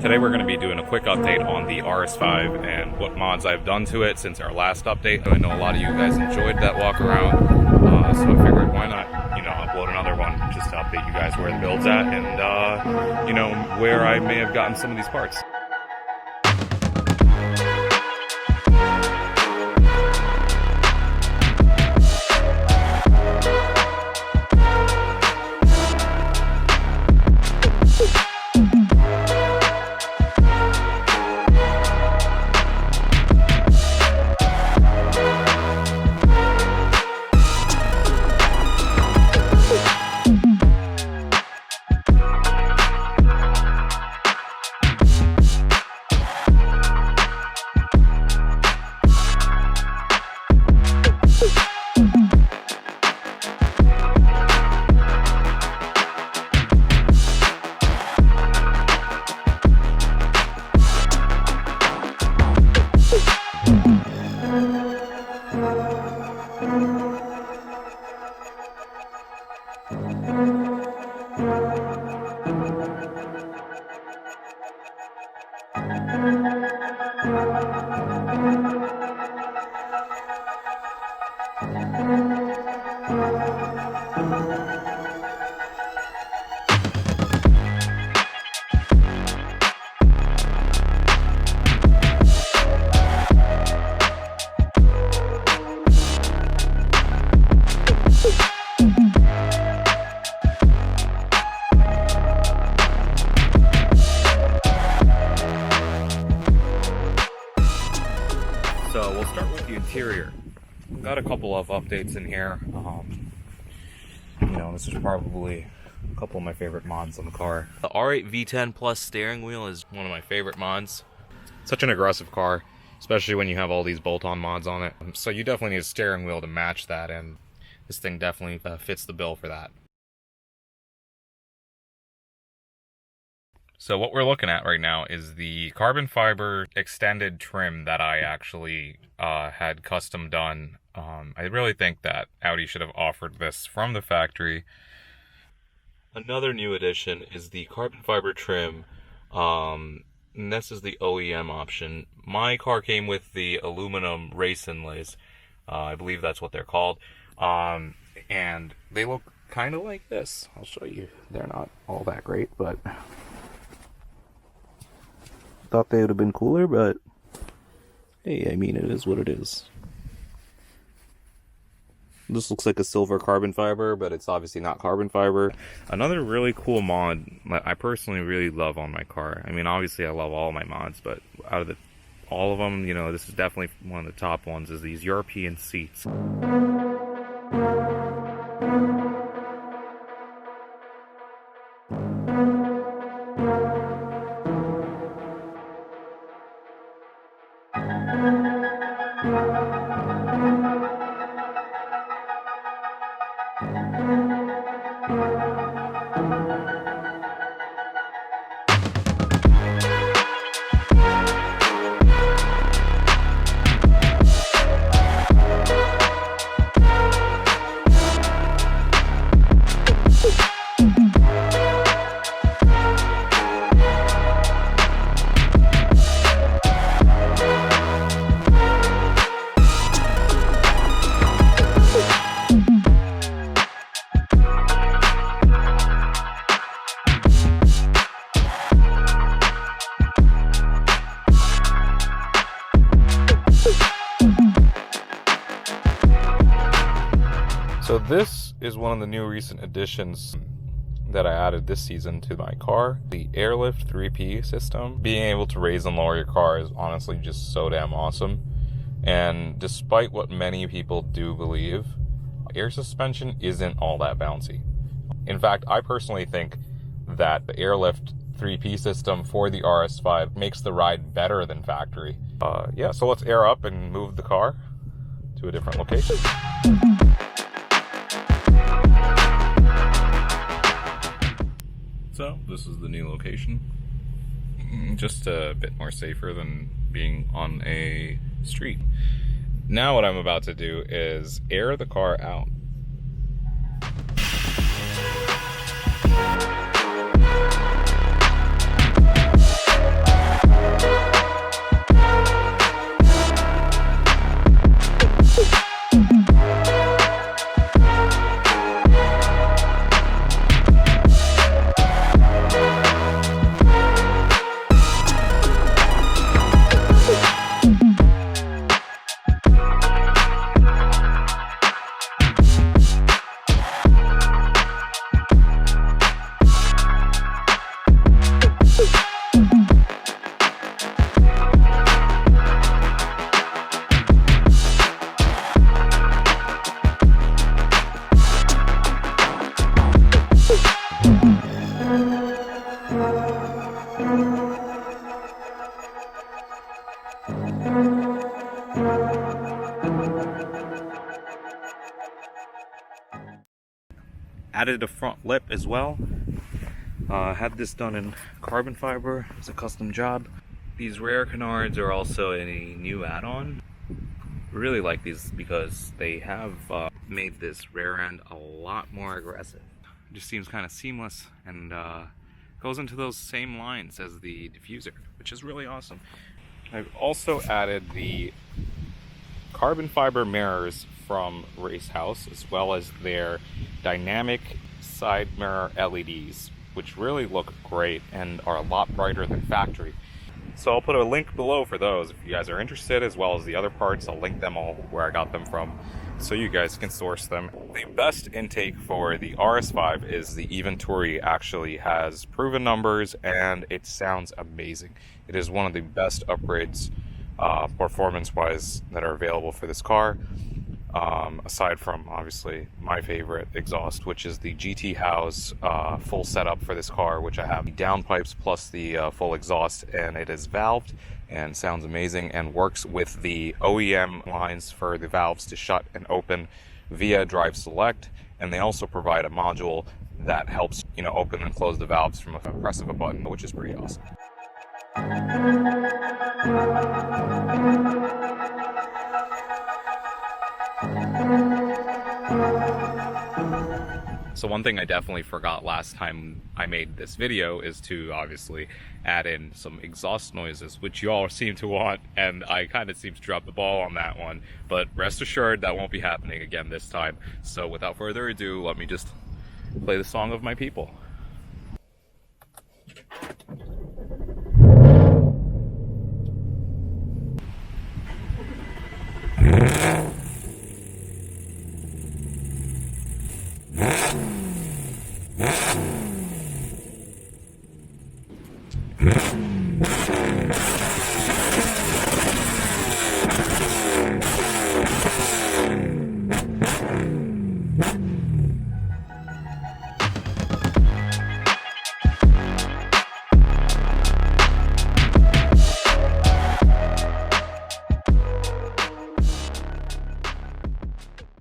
Today we're going to be doing a quick update on the RS5 and what mods I've done to it since our last update. I know a lot of you guys enjoyed that walk around, so I figured why not, upload another one just to update you guys where the build's at and, where I may have gotten some of these parts. So we'll start with the interior. Got a couple of updates in here. This is probably a couple of my favorite mods on the car. The R8 V10 Plus steering wheel is one of my favorite mods. Such an aggressive car, especially when you have all these bolt-on mods on it. So you definitely need a steering wheel to match that, and this thing definitely fits the bill for that. So what we're looking at right now is the carbon fiber extended trim that I actually had custom done. I really think that Audi should have offered this from the factory. Another new addition is the carbon fiber trim. And this is the OEM option. My car came with the aluminum race inlays. I believe that's what they're called. And they look kind of like this. I'll show you. They're not all that great, but thought they would have been cooler, but hey, I mean, it is what it is. This looks like a silver carbon fiber, but it's obviously not carbon fiber. Another really cool mod I personally really love on my car. I mean, obviously I love all my mods, but out of all of them, this is definitely one of the top ones, is these European seats. So this is one of the new recent additions that I added this season to my car. The AirLift 3P system. Being able to raise and lower your car is honestly just so damn awesome. And despite what many people do believe, air suspension isn't all that bouncy. In fact, I personally think that the AirLift 3P system for the RS5 makes the ride better than factory. Yeah, so let's air up and move the car to a different location. So this is the new location. Just a bit more safer than being on a street. Now what I'm about to do is air the car out. added a front lip as well. Had this done in carbon fiber. It's a custom job. These rare canards are also a new add-on. Really like these because they have made this rear end a lot more aggressive. It just seems kind of seamless and goes into those same lines as the diffuser, which is really awesome. I've also added the carbon fiber mirrors from Race House, as well as their dynamic side mirror LEDs, which really look great and are a lot brighter than factory. So I'll put a link below for those if you guys are interested, as well as the other parts. I'll link them all where I got them from, so you guys can source them. The best intake for the RS5 is the Eventuri. Actually has proven numbers and it sounds amazing. It is one of the best upgrades performance-wise that are available for this car. Aside from obviously my favorite exhaust, which is the GT House full setup for this car, which I have the downpipes plus the full exhaust, and it is valved and sounds amazing and works with the OEM lines for the valves to shut and open via Drive Select. And they also provide a module that helps, you know, open and close the valves from a press of a button, which is pretty awesome. So one thing I definitely forgot last time I made this video is to obviously add in some exhaust noises, which you all seem to want, and I kind of seem to drop the ball on that one, but rest assured that won't be happening again this time. So without further ado, let me just play the song of my people.